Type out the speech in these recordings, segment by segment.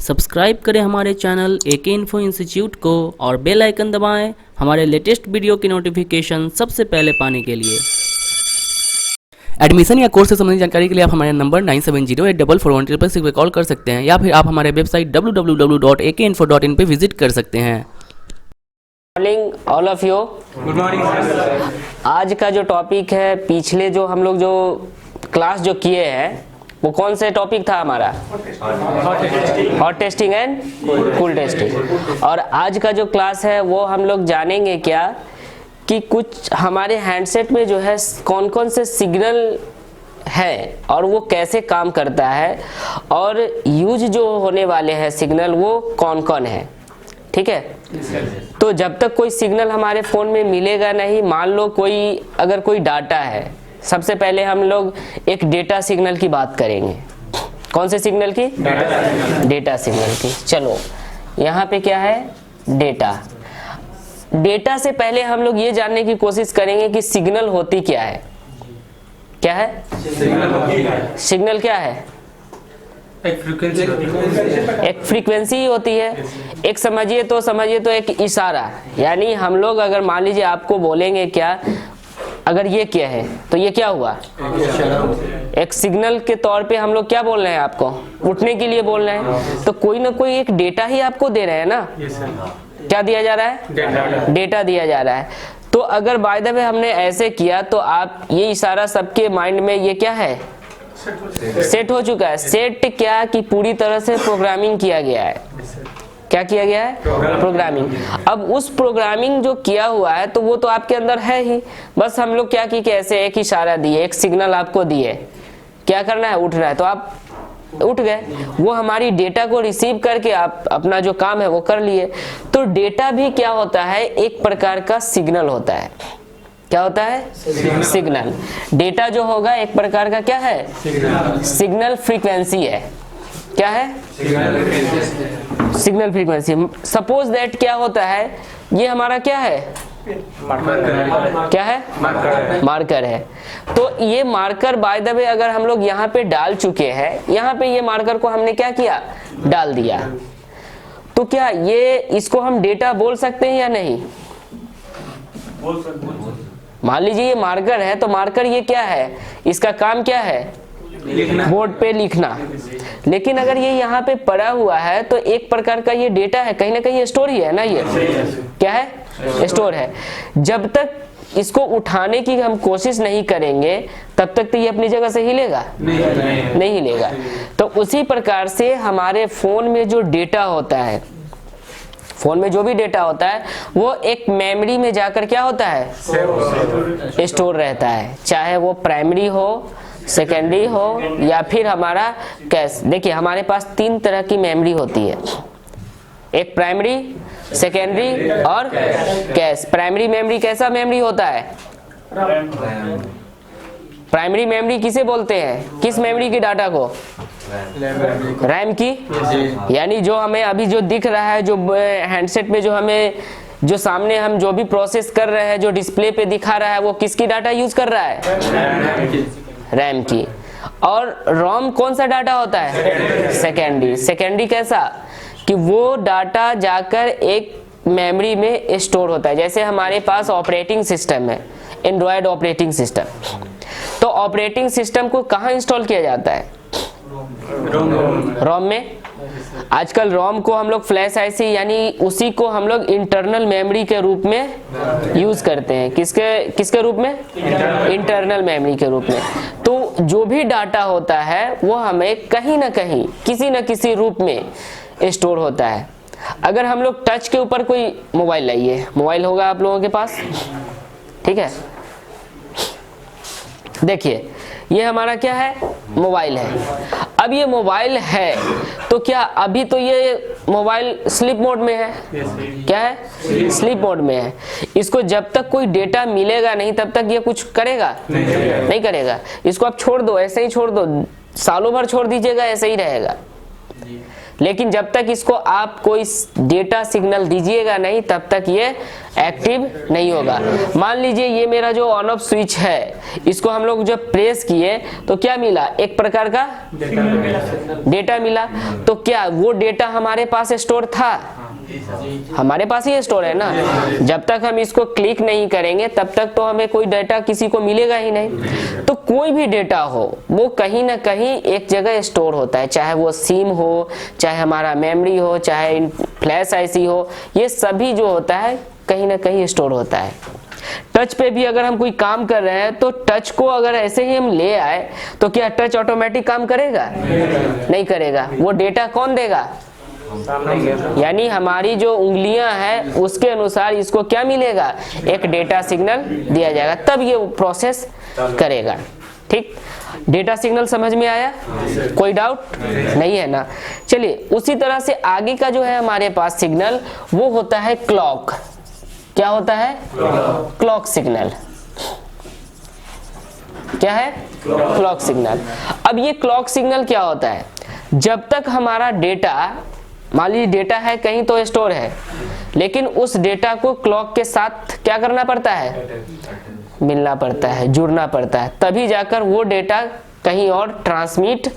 Subscribe करें हमारे channel एके info institute को और बेल आइकन दबाएं हमारे लेटेस्ट वीडियो की नोटिफिकेशन सबसे पहले पाने के लिए। एडमिशन या कोर्स से संबंधित जानकारी के लिए आप हमारे नंबर 97084416 पर कॉल कर सकते हैं या फिर आप हमारे वेबसाइट www.akeinfo.in पे विजिट कर सकते हैं। Morning all of you. Good morning. आज का जो टॉपिक है, पिछले जो हम लोग जो क्लास जो किए हैं वो कौन से टॉपिक था हमारा? Hot testing and cool testing. और आज का जो क्लास है वो हम लोग जानेंगे क्या कि कुछ हमारे हैंडसेट में जो है कौन कौन से सिग्नल है और वो कैसे काम करता है और यूज जो होने वाले हैं सिग्नल वो कौन कौन है। ठीक है, तो जब तक कोई सिग्नल हमारे फ़ोन में मिलेगा नहीं, मान लो अगर कोई डाटा है, सबसे पहले हम लोग एक डेटा सिग्नल की बात करेंगे। कौन से सिग्नल की? डेटा सिग्नल की। चलो यहाँ पे क्या है? डेटा। डेटा से पहले हम लोग ये जानने की कोशिश करेंगे कि सिग्नल होती क्या है। क्या है? सिग्नल क्या है? एक फ्रीक्वेंसी ही होती है। एक समझिए तो एक इशारा, यानी हम लोग अगर मान लीजिए आपको बोलेंगे क्या, अगर ये क्या है तो ये क्या हुआ? एक सिग्नल के तौर पे हम लोग क्या बोल रहे हैं आपको? उठने के लिए बोल रहे हैं। तो कोई ना कोई एक डेटा ही आपको दे रहे हैं ना। क्या दिया जा रहा है? डेटा दिया जा रहा है। तो अगर बाय द वे हमने ऐसे किया तो आप ये इशारा सबके माइंड में ये क्या है? सेट हो चुका है। सेट क्या कि पूरी तरह से प्रोग्रामिंग किया गया है। क्या किया गया है? प्रोग्रामिंग। अब उस प्रोग्रामिंग जो किया हुआ है तो वो तो आपके अंदर है ही। बस हम लोग क्या की कि ऐसे एक इशारा दिए, एक सिग्नल आपको दिए, क्या करना है? उठना है, तो आप उठ गए। वो हमारी डेटा को रिसीव करके आप अपना जो काम है वो कर लिए। तो डेटा भी क्या होता है? एक प्रकार का सिग्नल होता है। क्या होता है? सिग्नल। डेटा जो होगा एक प्रकार का क्या है? सिग्नल फ्रीक्वेंसी है। क्या है? Signal frequency. सपोज दैट क्या होता है, ये हमारा क्या है? क्या है? मार्कर है। तो ये मार्कर बाय द वे अगर हम लोग यहाँ पे डाल चुके हैं, यहाँ पे ये मार्कर को हमने क्या किया? डाल दिया। तो क्या ये इसको हम डेटा बोल सकते हैं या नहीं? मान लीजिए ये मार्कर है, तो मार्कर ये क्या है? इसका काम क्या है? बोर्ड पे लिखना। लेकिन अगर ये यहाँ पे पड़ा हुआ है तो एक प्रकार का ये डेटा है, कहीं ना कहीं स्टोर ही है ना। ये क्या है? स्टोर है। जब तक इसको उठाने की हम कोशिश नहीं करेंगे तब तक तो ये अपनी जगह से हिलेगा नहीं हिलेगा। तो उसी प्रकार से हमारे फोन में जो डेटा होता है, फोन में जो भी डेटा होता है वो एक मेमोरी में जाकर क्या होता है? स्टोर रहता है। चाहे वो प्राइमरी हो, सेकेंडरी हो या फिर हमारा कैश। देखिए हमारे पास 3 तरह की मेमोरी होती है, एक प्राइमरी, सेकेंडरी और कैश। प्राइमरी मेमोरी कैसा मेमोरी होता है? प्राइमरी मेमोरी किसे बोलते हैं? किस मेमोरी की डाटा को? रैम की। यानी जो हमें अभी जो दिख रहा है, जो हैंडसेट में जो हमें जो सामने हम जो भी प्रोसेस कर रहे हैं, जो डिस्प्ले पे दिखा रहा है, वो किसकी डाटा यूज कर रहा है? रैम की। और रोम कौन सा डाटा होता है? सेकेंडरी। सेकेंडरी कैसा कि वो डाटा जाकर एक मेमोरी में स्टोर होता है। जैसे हमारे पास ऑपरेटिंग सिस्टम है, एंड्रॉयड ऑपरेटिंग सिस्टम। तो ऑपरेटिंग सिस्टम को कहाँ इंस्टॉल किया जाता है? रोम में। आजकल रोम को हम लोग फ्लैश आईसी यानी उसी को हम लोग इंटरनल मेमोरी के रूप में यूज करते हैं। किसके रूप में? इंटरनल मेमोरी के रूप में। तो जो भी डाटा होता है वो हमें कहीं ना कहीं किसी न किसी रूप में स्टोर होता है। अगर हम लोग टच के ऊपर कोई मोबाइल लाइए, मोबाइल होगा आप लोगों के पास, ठीक है? देखिए ये हमारा क्या है? मोबाइल है। अब ये मोबाइल है तो क्या अभी तो ये मोबाइल स्लीप मोड में है। क्या है? स्लीप मोड में है। इसको जब तक कोई डेटा मिलेगा नहीं तब तक ये कुछ करेगा नहीं करेगा। इसको आप छोड़ दो, ऐसे ही छोड़ दो, सालों भर छोड़ दीजिएगा, ऐसे ही रहेगा। लेकिन जब तक इसको आप कोई डेटा सिग्नल दीजिएगा नहीं तब तक ये एक्टिव नहीं होगा। मान लीजिए ये मेरा जो ऑन ऑफ स्विच है, इसको हम लोग जब प्रेस किए तो क्या मिला, एक प्रकार का डेटा मिला। तो क्या वो डेटा हमारे पास स्टोर था? हमारे पास ही स्टोर है ना। जब तक हम इसको क्लिक नहीं करेंगे तब तक तो हमें कोई डेटा किसी को मिलेगा ही नहीं। तो कोई भी डेटा हो वो कहीं ना कहीं एक जगह स्टोर होता है, चाहे वो सिम हो, चाहे हमारा मेमोरी हो, चाहे फ्लैश आईसी हो, ये सभी जो होता है कहीं ना कहीं स्टोर होता है। टच पे भी अगर हम कोई काम कर रहे हैं तो टच को अगर ऐसे ही हम ले आए तो क्या टच ऑटोमेटिक काम करेगा? नहीं करेगा। वो डेटा कौन देगा? यानी हमारी जो उंगलियां हैं उसके अनुसार इसको क्या मिलेगा, एक डेटा सिग्नल दिया जाएगा, तब ये प्रोसेस करेगा। ठीक, डेटा सिग्नल समझ में आया? कोई डाउट नहीं है ना। चलिए उसी तरह से आगे का जो है हमारे पास सिग्नल वो होता है क्लॉक। क्या होता है? Clock signal. क्या है? Clock signal. अब ये क्लॉक सिग्नल क्या होता है, जब तक हमारा डेटा, मान लीजिए डेटा है कहीं तो स्टोर है, लेकिन उस डेटा को क्लॉक के साथ क्या करना पड़ता है, मिलना पड़ता है, जुड़ना पड़ता है, तभी जाकर वो डेटा कहीं और ट्रांसमिट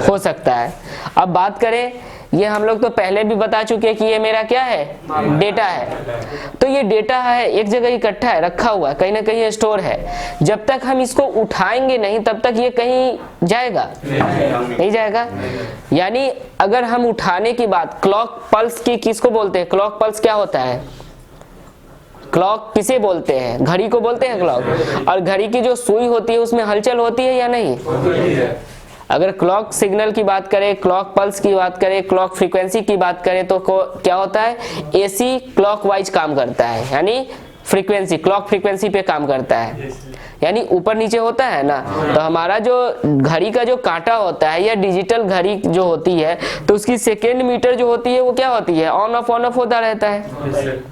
हो सकता है। अब बात करें, ये हम लोग तो पहले भी बता चुके हैं कि ये मेरा क्या है, डेटा है। तो ये डेटा है एक जगह इकट्ठा है, रखा हुआ है, कहीं ना कहीं स्टोर है। जब तक हम इसको उठाएंगे नहीं तब तक ये कहीं जाएगा नहीं जाएगा। यानी अगर हम उठाने की बात, क्लॉक पल्स की किसको बोलते हैं? क्लॉक पल्स क्या होता है? क्लॉक किसे बोलते हैं? घड़ी को बोलते हैं क्लॉक। और घड़ी की जो सुई होती है उसमें हलचल होती है या नहीं? अगर क्लॉक सिग्नल की बात करें, क्लॉक पल्स की बात करें, क्लॉक फ्रीक्वेंसी की बात करें तो क्या होता है, एसी क्लॉकवाइज काम करता है, यानी फ्रीक्वेंसी, क्लॉक फ्रीक्वेंसी पे काम करता है, यानी ऊपर नीचे होता है ना। तो हमारा जो घड़ी का जो कांटा होता है या डिजिटल घड़ी जो होती है तो उसकी सेकेंड मीटर जो होती है वो क्या होती है, ऑन ऑफ होता रहता है।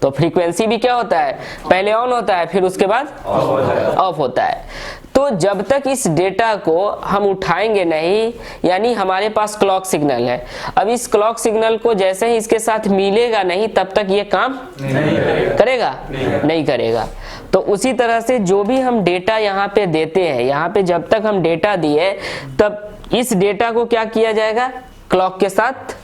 तो फ्रीक्वेंसी भी क्या होता है, पहले ऑन होता है फिर उसके बाद ऑफ होता है। तो जब तक इस डेटा को हम उठाएंगे नहीं, यानी हमारे पास क्लॉक सिग्नल है, अब इस क्लॉक सिग्नल को जैसे ही इसके साथ मिलेगा नहीं तब तक ये काम करेगा नहीं करेगा। तो उसी तरह से जो भी हम डेटा यहाँ पे देते हैं, यहाँ पे जब तक हम डेटा दिए तब इस डेटा को क्या किया जाएगा, क्लॉक के साथ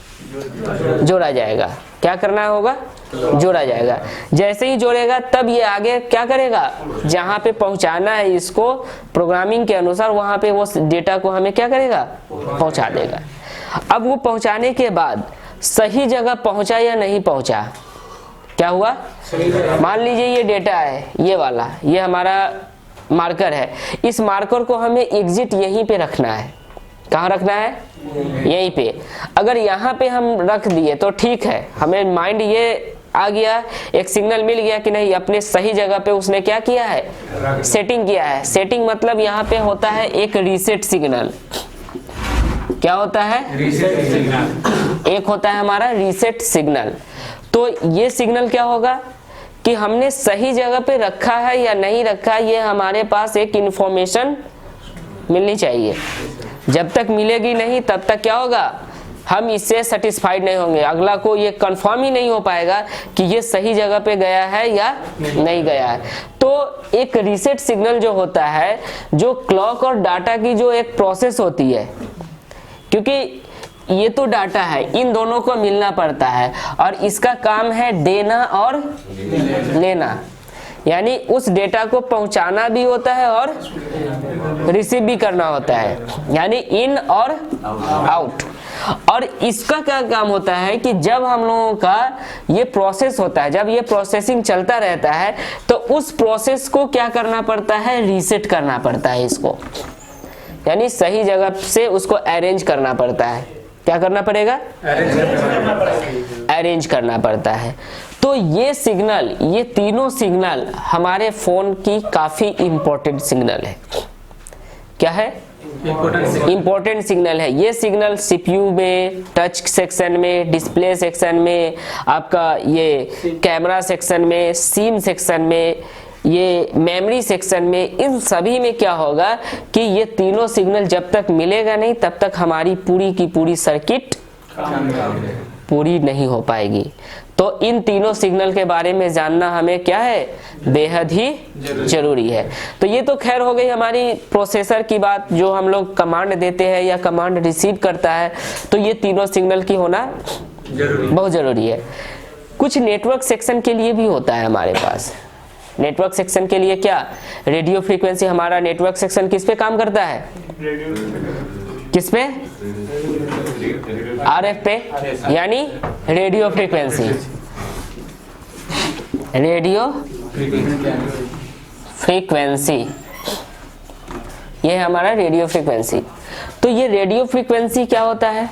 जोड़ा जाएगा। क्या करना होगा, जोड़ा जाएगा। जैसे ही जोड़ेगा तब ये आगे क्या करेगा, जहां पे पहुंचाना है इसको प्रोग्रामिंग के अनुसार, वहां पे वो डेटा को हमें क्या करेगा, पहुंचा देगा। अब वो पहुंचाने के बाद सही जगह पहुंचा या नहीं पहुंचा, क्या हुआ, मान लीजिए ये डेटा है, ये वाला, ये हमारा मार्कर है, इस मार्कर को हमें एग्जिट यहीं पे रखना है। कहाँ रखना है, यहीं पे। अगर यहाँ पे हम रख दिए तो ठीक है, हमें माइंड ये आ गया, एक सिग्नल मिल गया कि नहीं अपने सही जगह पे उसने क्या किया है, सेटिंग किया है। सेटिंग मतलब यहाँ पे होता है एक रीसेट सिग्नल। क्या होता है, रीसेट सिग्नल। एक होता है हमारा रीसेट सिग्नल। तो ये सिग्नल क्या होगा कि हमने सही जगह पे रखा है या नहीं रखा, ये हमारे पास एक इंफॉर्मेशन मिलनी चाहिए। जब तक मिलेगी नहीं तब तक क्या होगा, हम इससे सेटिस्फाइड नहीं होंगे, अगला को ये कंफर्म ही नहीं हो पाएगा कि ये सही जगह पे गया है या नहीं गया है। तो एक रीसेट सिग्नल जो होता है, जो क्लॉक और डाटा की जो एक प्रोसेस होती है, क्योंकि ये तो डाटा है, इन दोनों को मिलना पड़ता है और इसका काम है देना और लेना, यानी उस डेटा को पहुंचाना भी होता है और रिसीव भी करना होता है, यानी इन और आउट। और इसका क्या काम होता है कि जब हम लोगों का ये प्रोसेस होता है, जब ये प्रोसेसिंग चलता रहता है तो उस प्रोसेस को क्या करना पड़ता है, रीसेट करना पड़ता है इसको, यानी सही जगह से उसको अरेंज करना पड़ता है। क्या करना पड़ेगा, अरेंज करना पड़ता है। तो ये सिग्नल, ये तीनों सिग्नल हमारे फोन की काफी इंपॉर्टेंट सिग्नल है। क्या है, इंपॉर्टेंट सिग्नल है। ये सिग्नल सीपीयू में, टच सेक्शन में, डिस्प्ले सेक्शन में, आपका ये कैमरा सेक्शन में, सिम सेक्शन में, ये मेमोरी सेक्शन में, इन सभी में क्या होगा कि ये तीनों सिग्नल जब तक मिलेगा नहीं तब तक हमारी पूरी की पूरी सर्किट पूरी नहीं हो पाएगी। तो इन तीनों सिग्नल के बारे में जानना हमें क्या है, बेहद ही जरूरी है। तो ये तो खैर हो गई हमारी प्रोसेसर की बात, जो हम लोग कमांड देते हैं या कमांड रिसीव करता है, तो ये तीनों सिग्नल की होना बहुत जरूरी है। कुछ नेटवर्क सेक्शन के लिए भी होता है हमारे पास। नेटवर्क सेक्शन के लिए क्या, रेडियो फ्रीक्वेंसी, हमारा नेटवर्क सेक्शन किस पे काम करता है, किस पे, आरएफ पे, यानी रेडियो फ्रीक्वेंसी, रेडियो फ्रीक्वेंसी, ये है हमारा रेडियो फ्रीक्वेंसी। तो ये रेडियो फ्रीक्वेंसी क्या होता है,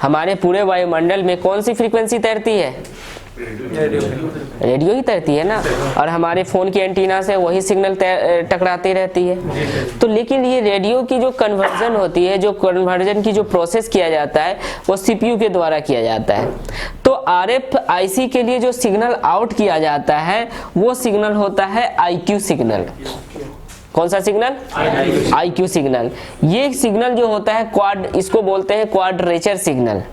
हमारे पूरे वायुमंडल में कौन सी फ्रीक्वेंसी तैरती है, रेडियो ही तैरती है ना, और हमारे फोन की एंटीना से वही सिग्नल टकराती रहती है। तो लेकिन ये रेडियो की जो कन्वर्जन होती है, जो कन्वर्जन की जो प्रोसेस किया जाता है, वो सीपीयू के द्वारा किया जाता है। तो आरएफ आईसी के लिए जो सिग्नल आउट किया जाता है, वो सिग्नल होता है आईक्यू सिग्नल। कौन सा सिग्नल, आईक्यू सिग्नल। ये सिग्नल जो होता है क्वाड, इसको बोलते हैं क्वाड्रेचर सिग्नल।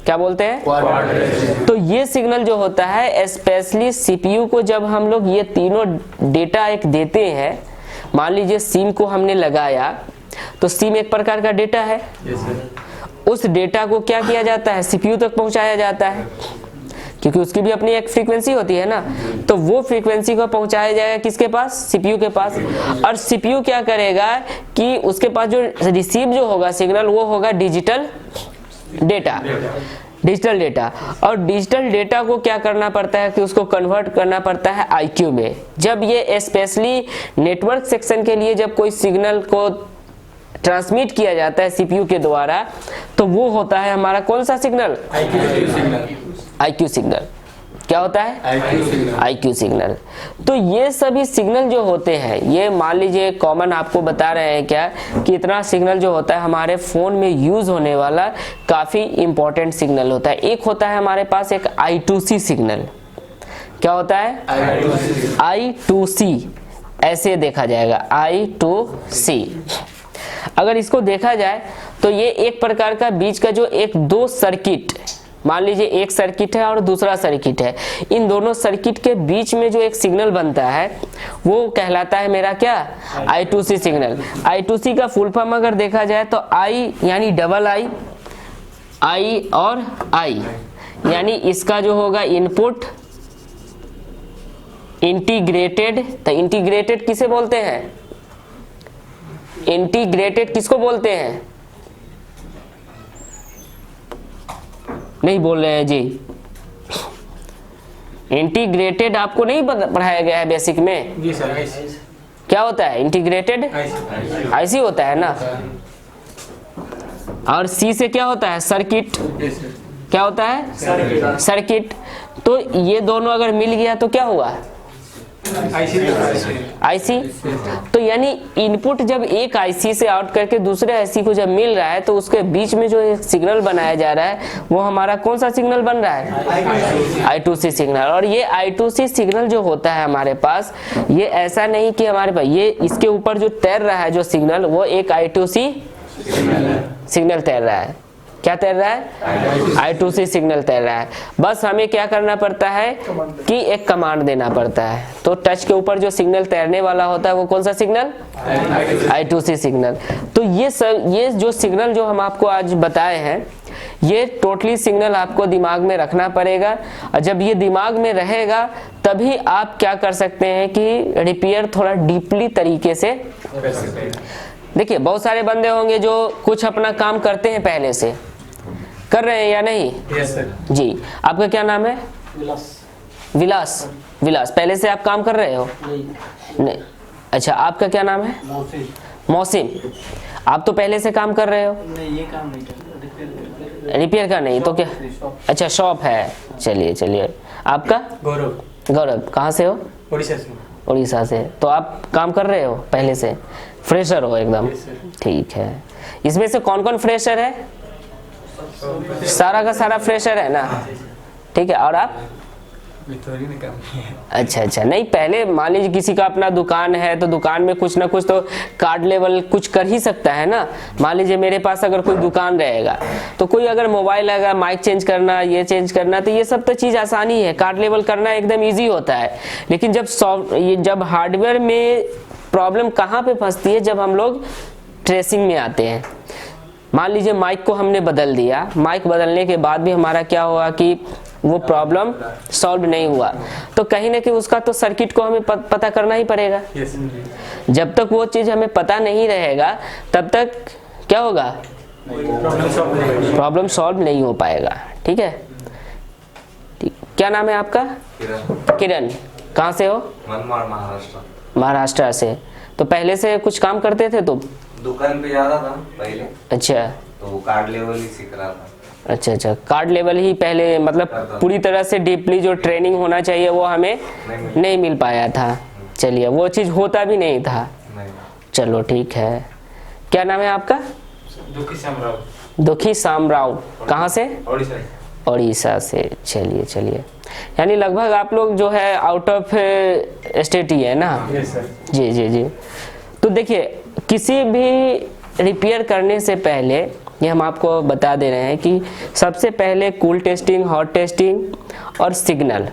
क्या बोलते हैं, तो ये सिग्नल जो होता है स्पेशली सीपीयू को जब हम लोग ये तीनों डेटा एक देते हैं, मान लीजिए सिम को हमने लगाया, तो सिम एक प्रकार का डेटा है, उस डेटा को क्या किया जाता है, सीपीयू तक पहुंचाया जाता है, क्योंकि उसकी भी अपनी एक फ्रीक्वेंसी होती है ना। तो वो फ्रीक्वेंसी को पहुंचाया जाएगा किसके पास, सीपीयू के पास। और सीपीयू क्या करेगा कि उसके पास जो रिसीव जो होगा सिग्नल, वो होगा डिजिटल डेटा, डिजिटल डेटा। और डिजिटल डेटा को क्या करना पड़ता है कि उसको कन्वर्ट करना पड़ता है आईक्यू में। जब ये स्पेशली नेटवर्क सेक्शन के लिए जब कोई सिग्नल को ट्रांसमिट किया जाता है सीपीयू के द्वारा, तो वो होता है हमारा कौन सा सिग्नल, आईक्यू सिग्नल। क्या होता है, आईक्यू सिग्नल। तो ये सभी सिग्नल जो होते हैं, ये मान लीजिए कॉमन आपको बता रहे हैं क्या कि इतना सिग्नल जो होता है हमारे फोन में यूज होने वाला काफी इंपॉर्टेंट सिग्नल होता है। एक होता है हमारे पास एक I2C सिग्नल। क्या होता है, I2C, ऐसे देखा जाएगा I2C। अगर इसको देखा जाए तो ये एक प्रकार का बीच का जो एक दो सर्किट, मान लीजिए एक सर्किट है और दूसरा सर्किट है, इन दोनों सर्किट के बीच में जो एक सिग्नल बनता है वो कहलाता है मेरा क्या, I2C सिग्नल। I2C का फुल फॉर्म अगर देखा जाए तो I यानी डबल I और I, यानी इसका जो होगा इनपुट इंटीग्रेटेड। तो इंटीग्रेटेड किसे बोलते हैं, इंटीग्रेटेड किसको बोलते हैं, नहीं बोल रहे हैं जी, इंटीग्रेटेड आपको नहीं पढ़ाया गया है बेसिक में जी सर। क्या होता है इंटीग्रेटेड, आईसी होता है ना। और सी से क्या होता है, सर्किट। क्या होता है, सर्किट। तो ये दोनों अगर मिल गया तो क्या हुआ, आईसी। तो यानी इनपुट जब एक आईसी से आउट करके दूसरे आईसी को जब मिल रहा है, तो उसके बीच में जो एक सिग्नल बनाया जा रहा है वो हमारा कौन सा सिग्नल बन रहा है, I2C सिग्नल। और ये I2C सिग्नल जो होता है हमारे पास, ये ऐसा नहीं कि हमारे पास ये इसके ऊपर जो तैर रहा है जो सिग्नल, वो एक I2C सिग्नल तैर रहा है। क्या तैर रहा है, I2C सिग्नल तैर रहा है। बस हमें क्या करना पड़ता है कि एक कमांड देना पड़ता है। तो टच के ऊपर जो सिग्नल तैरने वाला होता है वो कौन सा सिग्नल, I2C सिग्नल। तो ये जो सिग्नल जो हम आपको आज बताए हैं, ये टोटली सिग्नल आपको दिमाग में रखना पड़ेगा। और जब ये दिमाग में रहेगा तभी आप क्या कर सकते हैं कि रिपेयर थोड़ा डीपली तरीके से। देखिए बहुत सारे बंदे होंगे जो कुछ अपना काम करते हैं, पहले से कर रहे हैं या नहीं। Yes sir. जी, आपका क्या नाम है, विलास। विलास, पहले से आप काम कर रहे हो, नहीं। अच्छा, आपका क्या नाम है, मौसिम। आप तो पहले से काम कर रहे हो, नहीं ये काम नहीं करता, रिपेयर का नहीं तो क्या, अच्छा शॉप है। चलिए चलिए, आपका गौरव। गौरव, कहाँ से हो, उड़ीसा से। उड़ीसा से। तो आप काम कर रहे हो पहले से, फ्रेशर हो एकदम, ठीक है। इसमें से कौन कौन फ्रेशर है, सारा का सारा फ्रेशर है ना, ठीक है। और आप अभी थोड़ी ना काम किया है। अच्छा अच्छा, नहीं पहले मान लीजिए किसी का अपना दुकान है तो दुकान में कुछ ना कुछ तो कार्ड लेवल कुछ कर ही सकता है ना। मान लीजिए मेरे पास अगर कोई दुकान रहेगा तो कोई अगर मोबाइल आएगा, माइक चेंज करना, ये चेंज करना, तो ये सब तो चीज़ आसानी है, कार्ड लेवल करना एकदम ईजी होता है। लेकिन जब हार्डवेयर में प्रॉब्लम कहाँ पे फंसती है, जब हम लोग ट्रेसिंग में आते हैं। मान लीजिए माइक को हमने बदल दिया, माइक बदलने के बाद भी हमारा क्या हुआ कि वो प्रॉब्लम सॉल्व नहीं हुआ, तो कहीं ना कहीं उसका तो सर्किट को हमें पता करना ही पड़ेगा। यस जब तक वो चीज़ हमें पता नहीं रहेगा तब तक क्या होगा, प्रॉब्लम सॉल्व नहीं हो पाएगा। ठीक है, ठीक। क्या नाम है आपका? किरण। कहाँ से हो? मनमाड़, महाराष्ट्र। महाराष्ट्र से। तो पहले से कुछ काम करते थे तुम? दुकान पे जाता था पहले, अच्छा तो कार्ड लेवल ही सीख रहा था। अच्छा अच्छा, कार्ड लेवल ही पहले, मतलब पूरी तरह से डीपली जो ट्रेनिंग होना चाहिए वो हमें नहीं मिल पाया था। चलिए, वो चीज़ होता भी नहीं था। नहीं। चलो ठीक है। क्या नाम है आपका? दुखी श्यामराव, दुखी शामराव। कहाँ से? ओडिशा। उड़ीसा से। चलिए चलिए, यानी लगभग आप लोग जो है आउट ऑफ स्टेट ही है ना? Yes sir. जी जी जी। तो देखिए, किसी भी रिपेयर करने से पहले ये हम आपको बता दे रहे हैं कि सबसे पहले कूल टेस्टिंग, हॉट टेस्टिंग और सिग्नल,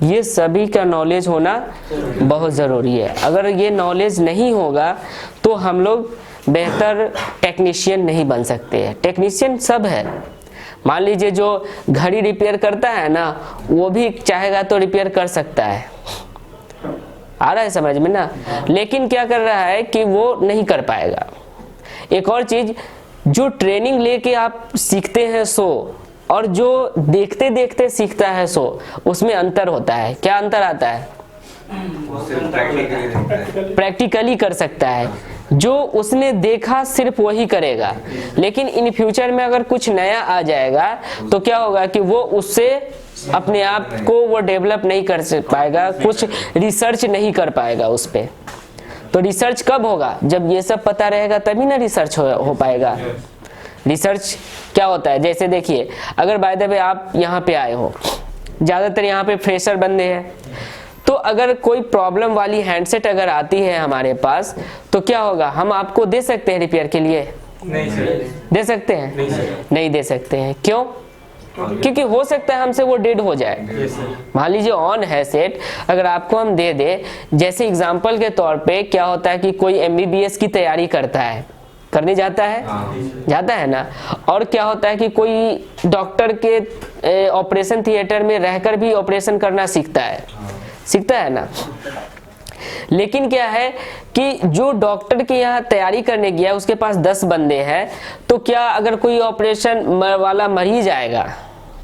ये सभी का नॉलेज होना बहुत ज़रूरी है। अगर ये नॉलेज नहीं होगा तो हम लोग बेहतर टेक्नीशियन नहीं बन सकते हैं। टेक्नीशियन सब है, मान लीजिए जो घड़ी रिपेयर करता है ना, वो भी चाहेगा तो रिपेयर कर सकता है। आ रहा है समझ में ना? लेकिन क्या कर रहा है कि वो नहीं कर पाएगा। एक और चीज़, जो ट्रेनिंग लेके आप सीखते हैं सो, और जो देखते देखते सीखता है सो, उसमें अंतर होता है। क्या अंतर आता है? वो सिर्फ प्रैक्टिकली देखता है। प्रैक्टिकली कर सकता है, जो उसने देखा सिर्फ वही करेगा। लेकिन इन फ्यूचर में अगर कुछ नया आ जाएगा तो क्या होगा कि वो उससे अपने आप को वो डेवलप नहीं कर पाएगा, कुछ रिसर्च नहीं कर पाएगा उस पर। तो रिसर्च कब होगा? जब ये सब पता रहेगा तभी ना रिसर्च हो पाएगा। रिसर्च क्या होता है? जैसे देखिए, अगर बाय द वे आप यहाँ पे आए हो, ज़्यादातर यहाँ पे फ्रेशर बंदे हैं, तो अगर कोई प्रॉब्लम वाली हैंडसेट अगर आती है हमारे पास तो क्या होगा, हम आपको दे सकते हैं रिपेयर के लिए? नहीं सर। दे सकते हैं? नहीं सर। नहीं दे सकते हैं। क्यों? क्योंकि हो सकता है हमसे वो डेड हो जाए। Yes sir. मान लीजिए ऑन है सेट, अगर आपको हम दे दे, जैसे एग्जांपल के तौर पे क्या होता है कि कोई एमबीबीएस की तैयारी करता है, करने जाता है, जाता है ना, और क्या होता है कि कोई डॉक्टर के ऑपरेशन थिएटर में रहकर भी ऑपरेशन करना सीखता है ना। लेकिन क्या है कि जो डॉक्टर के यहाँ तैयारी करने गया उसके पास 10 बंदे हैं, तो क्या अगर कोई ऑपरेशन वाला मरीज आएगा,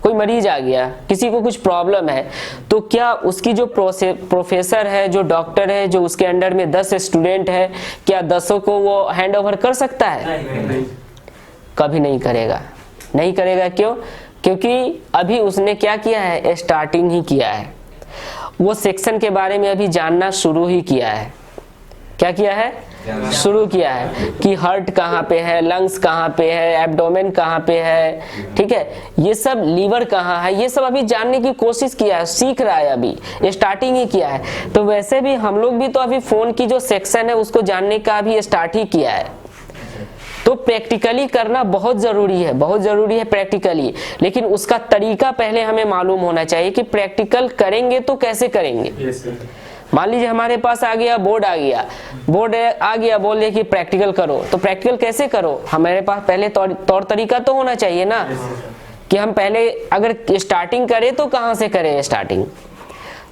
कोई मरीज आ गया, किसी को कुछ प्रॉब्लम है, तो क्या उसकी जो प्रोफेसर है, जो डॉक्टर है, जो उसके अंडर में 10 स्टूडेंट है, क्या 10 को वो हैंड ओवर कर सकता है? कभी नहीं करेगा। नहीं करेगा। क्यों? क्योंकि अभी उसने क्या किया है, स्टार्टिंग ही किया है। वो सेक्शन के बारे में अभी जानना शुरू ही किया है। क्या किया है? शुरू किया है कि हार्ट कहाँ पे है, लंग्स कहाँ पे है, एब्डोमेन कहाँ पे है, ठीक है, ये सब, लीवर कहाँ है, ये सब अभी जानने की कोशिश किया है, सीख रहा है, अभी स्टार्टिंग ही किया है। तो वैसे भी हम लोग भी तो अभी फोन की जो सेक्शन है उसको जानने का अभी स्टार्ट ही किया है। तो प्रैक्टिकली करना बहुत ज़रूरी है, बहुत ज़रूरी है प्रैक्टिकली। लेकिन उसका तरीका पहले हमें मालूम होना चाहिए कि प्रैक्टिकल करेंगे तो कैसे करेंगे। Yes sir. मान लीजिए हमारे पास आ गया बोर्ड, बोल रहे कि प्रैक्टिकल करो, तो प्रैक्टिकल कैसे करो? हमारे पास पहले तौर तरीका तो होना चाहिए ना, कि हम पहले अगर स्टार्टिंग करें तो कहाँ से करें स्टार्टिंग।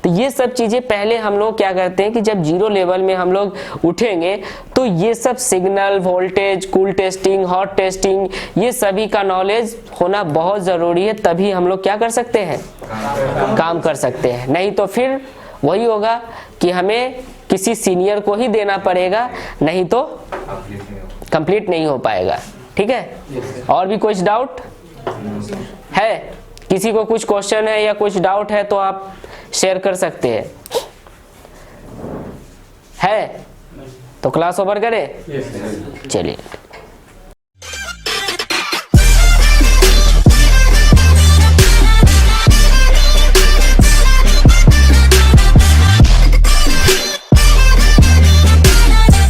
तो ये सब चीज़ें पहले हम लोग क्या करते हैं कि जब जीरो लेवल में हम लोग उठेंगे तो ये सब signal, voltage, cool testing, hot testing, ये सभी का नॉलेज होना बहुत ज़रूरी है। तभी हम लोग क्या कर सकते हैं, काम कर सकते हैं। नहीं तो फिर वही होगा कि हमें किसी सीनियर को ही देना पड़ेगा, नहीं तो कंप्लीट नहीं हो पाएगा। ठीक है, और भी कुछ डाउट है? किसी को कुछ क्वेश्चन है या कुछ डाउट है तो आप शेयर कर सकते हैं। है तो क्लास ओवर करें? Yes sir. चलिए।